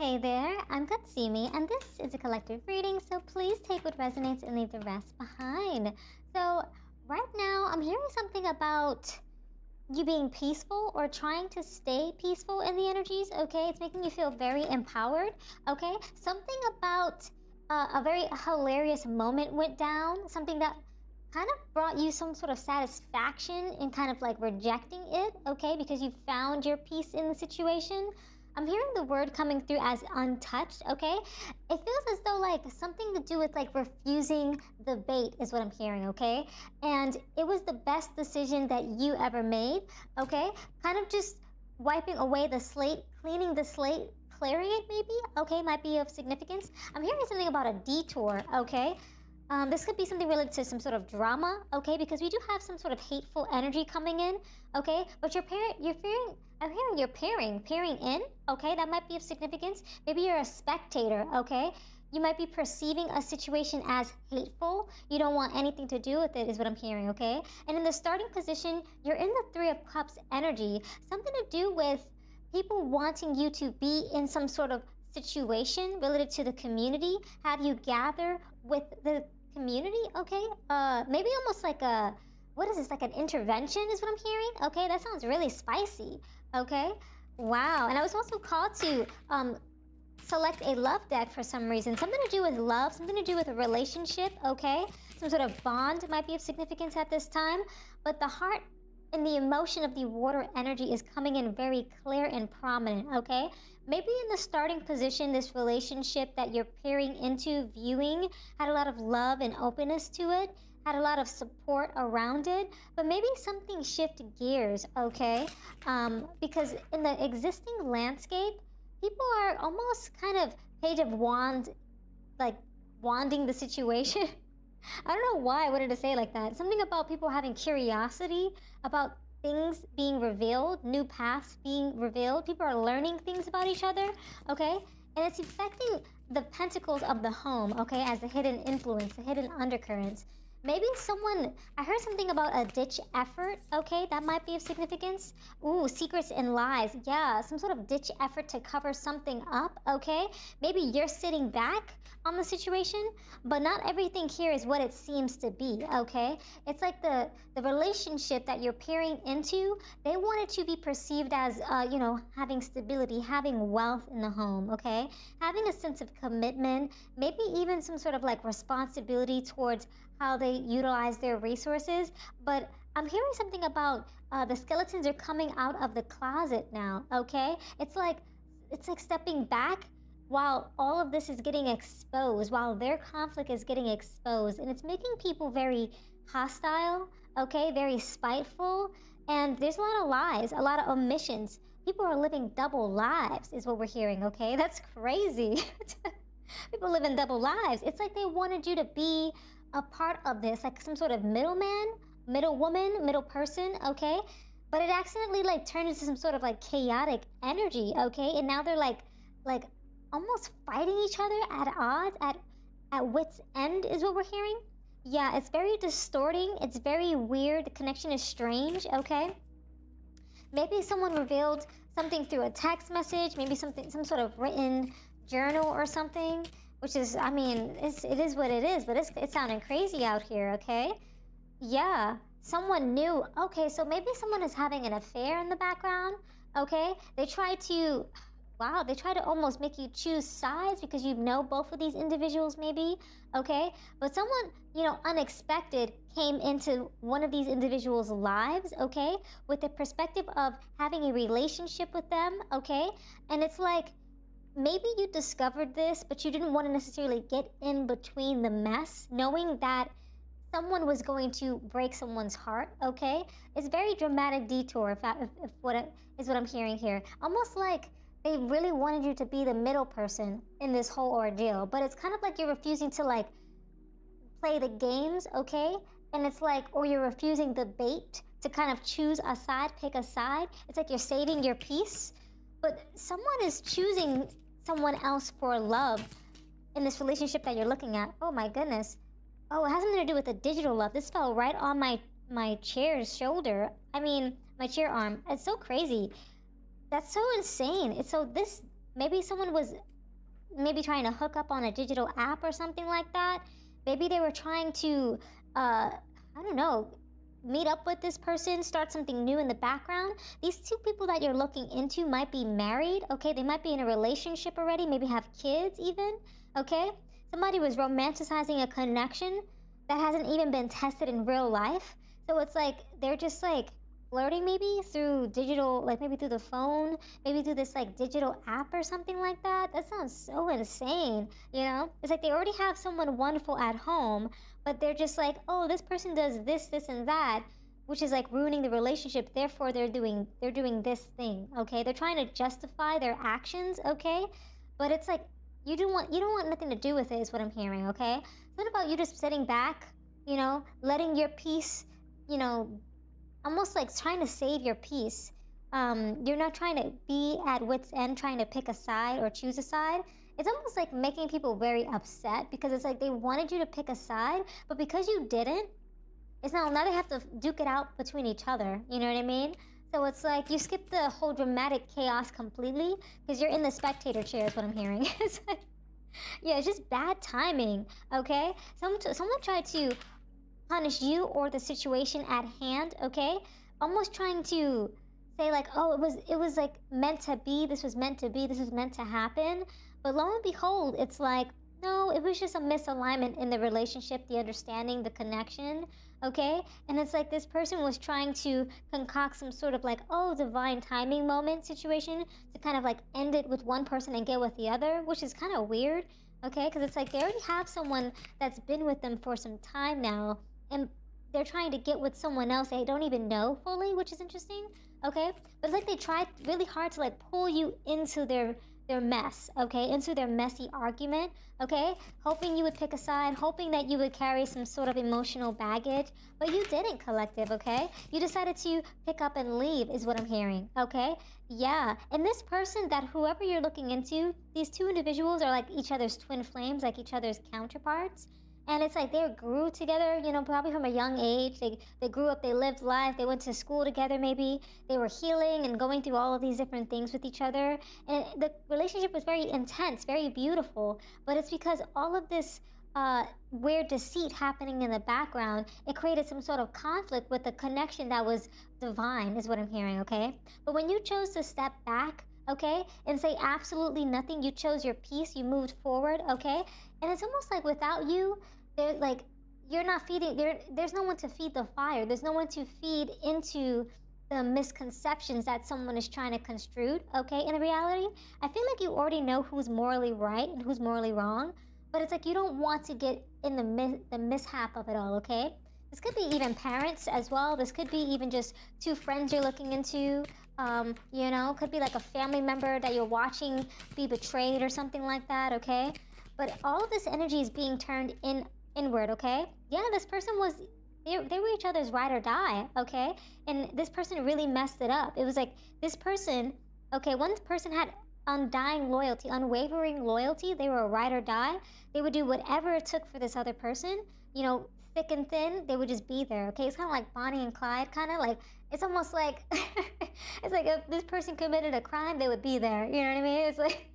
Hey there, I'm Katsumi, and this is a collective reading, so please take what resonates and leave the rest behind. So, right now, I'm hearing something about you being peaceful or trying to stay peaceful in the energies, okay? It's making you feel very empowered, okay? Something about a very hilarious moment went down, something that kind of brought you some sort of satisfaction in kind of like rejecting it, okay? Because you found your peace in the situation. I'm hearing the word coming through as untouched, okay? It feels as though like something to do with like refusing the bait is what I'm hearing, okay? And it was the best decision that you ever made, okay? Kind of just wiping away the slate, cleaning the slate, clearing it maybe, okay, might be of significance. I'm hearing something about a detour, okay? This could be something related to some sort of drama, okay? Because we do have some sort of hateful energy coming in, okay? But I'm hearing you're peering in, okay? That might be of significance. Maybe you're a spectator, okay? You might be perceiving a situation as hateful. You don't want anything to do with it, is what I'm hearing, okay? And in the starting position, you're in the Three of Cups energy. Something to do with people wanting you to be in some sort of situation related to the community, have you gather with the community, okay? Maybe almost like a, what is this, like an intervention is what I'm hearing, okay? That sounds really spicy, okay? Wow, and I was also called to select a love deck for some reason. Something to do with love, something to do with a relationship, okay? Some sort of bond might be of significance at this time, but the heart and the emotion of the water energy is coming in very clear and prominent, okay? Maybe in the starting position, this relationship that you're peering into, viewing, had a lot of love and openness to it, had a lot of support around it, but maybe something shifted gears, okay? Because in the existing landscape, people are almost kind of page of wands, like wanding the situation. I don't know why I wanted to say it like that. Something about people having curiosity about things being revealed, new paths being revealed. People are learning things about each other, okay? And it's affecting the pentacles of the home, okay, as the hidden influence, the hidden undercurrents. Maybe I heard something about a ditch effort, okay? That might be of significance. Ooh, secrets and lies. Yeah, some sort of ditch effort to cover something up, okay? Maybe you're sitting back on the situation, but not everything here is what it seems to be, okay? It's like the relationship that you're peering into, they want it to be perceived as, having stability, having wealth in the home, okay? Having a sense of commitment, maybe even some sort of like responsibility towards how they utilize their resources. But I'm hearing something about the skeletons are coming out of the closet now, okay? It's like stepping back while all of this is getting exposed, while their conflict is getting exposed. And it's making people very hostile, okay? Very spiteful. And there's a lot of lies, a lot of omissions. People are living double lives is what we're hearing, okay? That's crazy. People living double lives. It's like they wanted you to be a part of this, like some sort of middleman, middle woman, middle person, okay? But it accidentally like turned into some sort of like chaotic energy, okay? And now they're like almost fighting each other at odds, at wit's end is what we're hearing. Yeah, it's very distorting. It's very weird. The connection is strange, okay? Maybe someone revealed something through a text message, maybe some sort of written journal or something. Which is, I mean, it is what it is, but it's sounding crazy out here, okay? Yeah, someone knew. Okay, so maybe someone is having an affair in the background, okay? They try to almost make you choose sides because you know both of these individuals maybe, okay? But someone, unexpected came into one of these individuals' lives, okay? With the perspective of having a relationship with them, okay? And it's like, maybe you discovered this, but you didn't want to necessarily get in between the mess, knowing that someone was going to break someone's heart, okay? It's very dramatic detour, if what is what I'm hearing here. Almost like they really wanted you to be the middle person in this whole ordeal, but it's kind of like you're refusing to like play the games, okay? And it's like, or you're refusing the bait to kind of choose a side, pick a side. It's like you're saving your peace. But someone is choosing someone else for love in this relationship that you're looking at. Oh my goodness. Oh, it has something to do with the digital love. This fell right on my chair's shoulder. I mean, my chair arm. It's so crazy. That's so insane. It's so this maybe someone was maybe trying to hook up on a digital app or something like that. Maybe they were trying to, I don't know, meet up with this person, start something new in the background. These two people that you're looking into might be married, okay? They might be in a relationship already, maybe have kids even, okay? Somebody was romanticizing a connection that hasn't even been tested in real life. So it's like they're just like flirting maybe through digital, like maybe through the phone, maybe through this like digital app or something like that. That sounds so insane, you know? It's like they already have someone wonderful at home, but they're just like, oh, this person does this, this, and that, which is like ruining the relationship. Therefore, they're doing this thing, okay? They're trying to justify their actions, okay? But it's like you don't want nothing to do with it, is what I'm hearing, okay? It's not about you just sitting back, you know, letting your peace, you know, almost like trying to save your peace. You're not trying to be at wit's end, trying to pick a side or choose a side. It's almost like making people very upset because it's like they wanted you to pick a side, but because you didn't, it's now they have to duke it out between each other. You know what I mean? So it's like you skip the whole dramatic chaos completely because you're in the spectator chair is what I'm hearing. It's like, yeah, it's just bad timing, okay? Someone tried to punish you or the situation at hand, okay? Almost trying to say like, oh, it was like meant to be, this was meant to be, this was meant to happen. But lo and behold, it's like, no, it was just a misalignment in the relationship, the understanding, the connection, okay? And it's like this person was trying to concoct some sort of like, oh, divine timing moment situation to kind of like end it with one person and get with the other, which is kind of weird, okay? Because it's like they already have someone that's been with them for some time now, and they're trying to get with someone else they don't even know fully, which is interesting, okay? But it's like they tried really hard to like pull you into their mess, okay? Into their messy argument, okay? Hoping you would pick a side, hoping that you would carry some sort of emotional baggage, but you didn't, collective, okay? You decided to pick up and leave is what I'm hearing, okay? Yeah, and this person that whoever you're looking into, these two individuals are like each other's twin flames, like each other's counterparts. And it's like they grew together, you know, probably from a young age. They grew up, they lived life, they went to school together maybe. They were healing and going through all of these different things with each other. And the relationship was very intense, very beautiful. But it's because all of this weird deceit happening in the background, it created some sort of conflict with the connection that was divine, is what I'm hearing, okay? But when you chose to step back, okay, and say absolutely nothing, you chose your peace, you moved forward, okay? And it's almost like without you, there's like you're not feeding there's no one to feed the fire. There's no one to feed into the misconceptions that someone is trying to construe, okay? In reality, I feel like you already know who's morally right and who's morally wrong, but it's like you don't want to get in the mishap of it all, okay? This could be even parents as well. This could be even just two friends you're looking into. You know, could be like a family member that you're watching be betrayed or something like that, okay? But all of this energy is being turned inward, okay? Yeah, this person was, they were each other's ride or die, okay? And this person really messed it up. It was like this person, okay, one person had undying loyalty, unwavering loyalty. They were a ride or die. They would do whatever it took for this other person, you know, thick and thin, they would just be there, okay? It's kind of like Bonnie and Clyde, kind of like, it's almost like, it's like if this person committed a crime, they would be there, you know what I mean? It's like,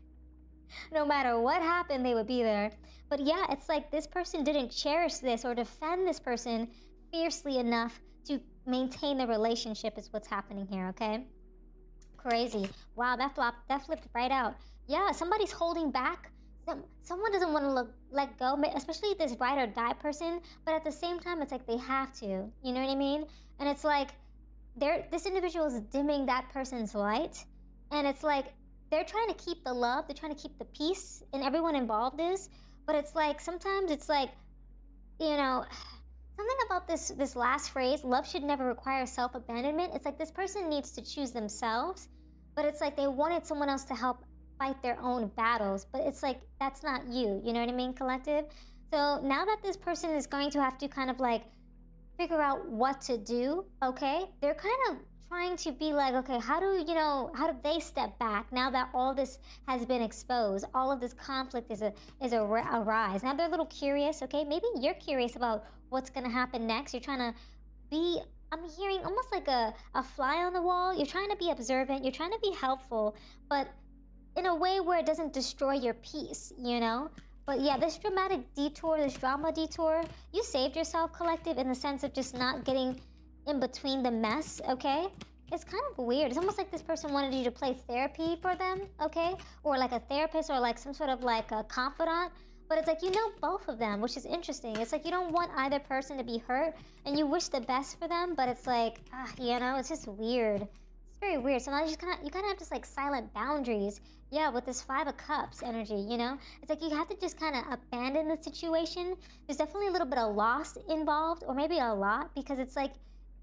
no matter what happened, they would be there. But yeah, it's like this person didn't cherish this or defend this person fiercely enough to maintain the relationship is what's happening here, okay? Crazy. Wow, that flipped right out. Yeah, somebody's holding back. Someone doesn't want to let go, especially this ride or die person, but at the same time, it's like they have to, you know what I mean? And it's like, this individual is dimming that person's light, and it's like, they're trying to keep the love, they're trying to keep the peace, and everyone involved is, but it's like, sometimes it's like, you know, something about this last phrase, love should never require self-abandonment. It's like this person needs to choose themselves, but it's like they wanted someone else to help fight their own battles, but it's like, that's not you know what I mean, collective? So now that this person is going to have to kind of like figure out what to do, okay, they're kind of trying to be like, okay, how do they step back now that all this has been exposed, all of this conflict is a rise. Now they're a little curious, okay? Maybe you're curious about what's gonna happen next. You're trying to be, I'm hearing almost like a fly on the wall. You're trying to be observant, you're trying to be helpful, but in a way where it doesn't destroy your peace, you know? But yeah, this dramatic detour, this drama detour, you saved yourself, collective, in the sense of just not getting in between the mess, okay? It's kind of weird. It's almost like this person wanted you to play therapy for them, okay? Or like a therapist, or like some sort of like a confidant. But it's like, you know, both of them, which is interesting. It's like you don't want either person to be hurt, and you wish the best for them, but it's like, you know, it's just weird. It's very weird. So now you kind of have just like silent boundaries. Yeah, with this 5 of Cups energy, you know? It's like you have to just kind of abandon the situation. There's definitely a little bit of loss involved, or maybe a lot, because it's like,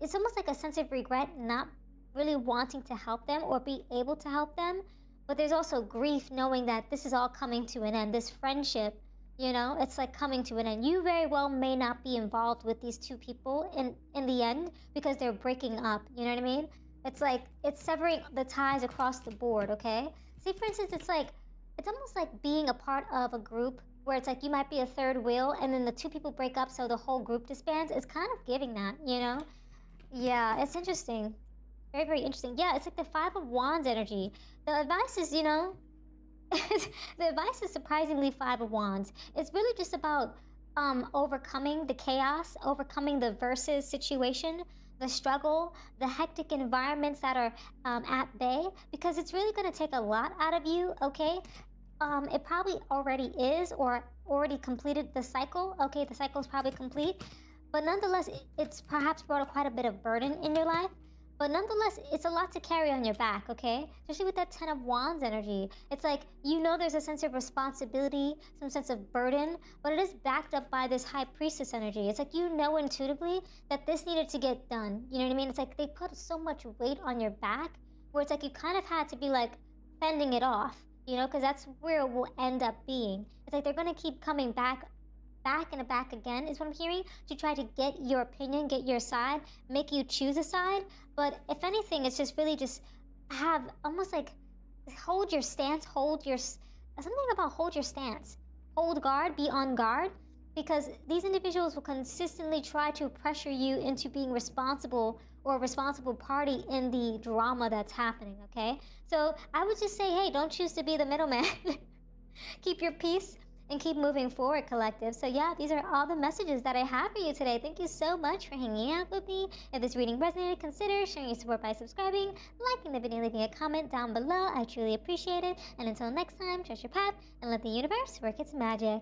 it's almost like a sense of regret not really wanting to help them or be able to help them. But there's also grief knowing that this is all coming to an end. This friendship, you know, it's like coming to an end. You very well may not be involved with these two people in the end, because they're breaking up, you know what I mean? It's like, it's severing the ties across the board, okay? See, for instance, it's like, it's almost like being a part of a group where it's like you might be a third wheel, and then the two people break up, so the whole group disbands. It's kind of giving that, you know? Yeah, it's interesting. Very, very interesting. Yeah, it's like the 5 of Wands energy. The advice is, you know, the advice is surprisingly 5 of Wands. It's really just about overcoming the chaos, overcoming the versus situation, the struggle, the hectic environments that are at bay, because it's really going to take a lot out of you, okay? It probably already is, or already completed the cycle. Okay, the cycle is probably complete, but nonetheless, it's perhaps brought quite a bit of burden in your life. But nonetheless, it's a lot to carry on your back, okay? Especially with that 10 of Wands energy. It's like, you know, there's a sense of responsibility, some sense of burden, but it is backed up by this High Priestess energy. It's like, you know intuitively that this needed to get done. You know what I mean? It's like they put so much weight on your back, where it's like you kind of had to be like fending it off, you know, because that's where it will end up being. It's like they're going to keep coming back and back again, is what I'm hearing, to try to get your opinion, get your side, make you choose a side. But if anything, it's just really just have almost like hold your stance, something about hold your stance, hold guard, be on guard, because these individuals will consistently try to pressure you into being responsible, or a responsible party in the drama that's happening, okay? So I would just say, hey, don't choose to be the middleman. Keep your peace and keep moving forward, collective. So yeah, these are all the messages that I have for you today. Thank you so much for hanging out with me. If this reading resonated, consider showing your support by subscribing, liking the video, leaving a comment down below. I truly appreciate it. And until next time, trust your path and let the universe work its magic.